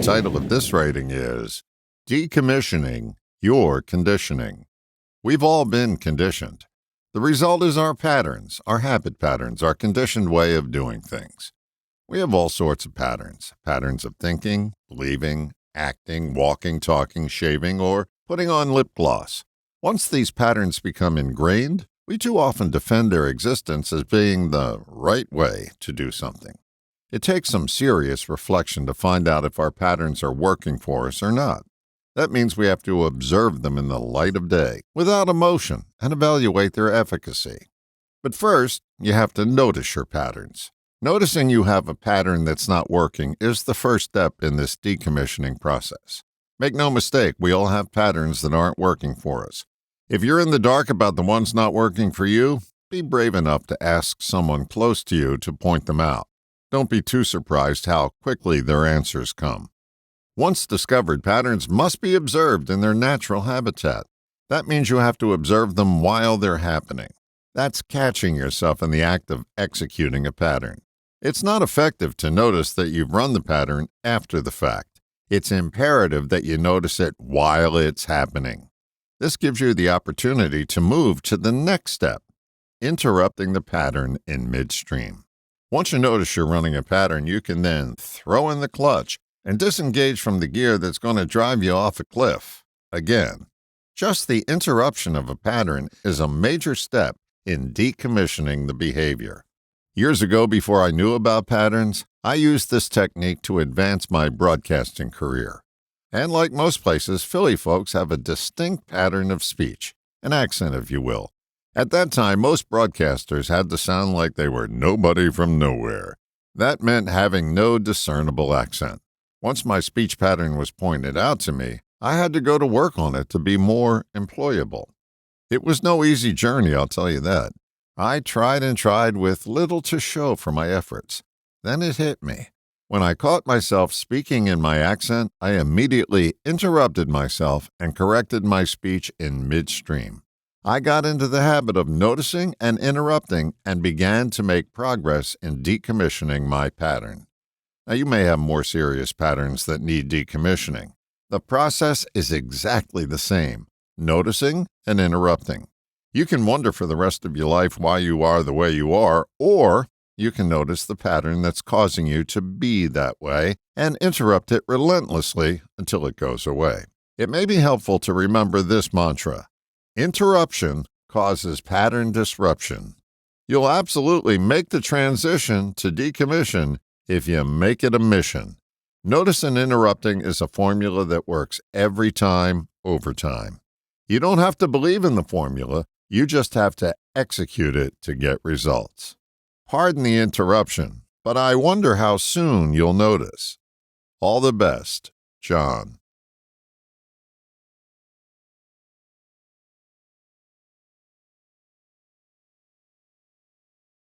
title of this writing is Decommissioning Your Conditioning. We've all been conditioned. The result is our patterns, our habit patterns, our conditioned way of doing things. We have all sorts of patterns of thinking, believing, acting, walking, talking, shaving, or putting on lip gloss. Once these patterns become ingrained, we too often defend their existence as being the right way to do something. It takes some serious reflection to find out if our patterns are working for us or not. That means we have to observe them in the light of day, without emotion, and evaluate their efficacy. But first, you have to notice your patterns. Noticing you have a pattern that's not working is the first step in this decommissioning process. Make no mistake, we all have patterns that aren't working for us. If you're in the dark about the ones not working for you, be brave enough to ask someone close to you to point them out. Don't be too surprised how quickly their answers come. Once discovered, patterns must be observed in their natural habitat. That means you have to observe them while they're happening. That's catching yourself in the act of executing a pattern. It's not effective to notice that you've run the pattern after the fact. It's imperative that you notice it while it's happening. This gives you the opportunity to move to the next step, interrupting the pattern in midstream. Once you notice you're running a pattern, you can then throw in the clutch and disengage from the gear that's going to drive you off a cliff. Again, just the interruption of a pattern is a major step in decommissioning the behavior. Years ago, before I knew about patterns, I used this technique to advance my broadcasting career. And like most places, Philly folks have a distinct pattern of speech, an accent if you will. At that time, most broadcasters had to sound like they were nobody from nowhere. That meant having no discernible accent. Once my speech pattern was pointed out to me, I had to go to work on it to be more employable. It was no easy journey, I'll tell you that. I tried and tried with little to show for my efforts. Then it hit me. When I caught myself speaking in my accent, I immediately interrupted myself and corrected my speech in midstream. I got into the habit of noticing and interrupting and began to make progress in decommissioning my pattern. Now, you may have more serious patterns that need decommissioning. The process is exactly the same, noticing and interrupting. You can wonder for the rest of your life why you are the way you are, or you can notice the pattern that's causing you to be that way and interrupt it relentlessly until it goes away. It may be helpful to remember this mantra: interruption causes pattern disruption. You'll absolutely make the transition to decommission if you make it a mission. Notice and interrupting is a formula that works every time, over time. You don't have to believe in the formula, you just have to execute it to get results. Pardon the interruption, but I wonder how soon you'll notice. All the best, John.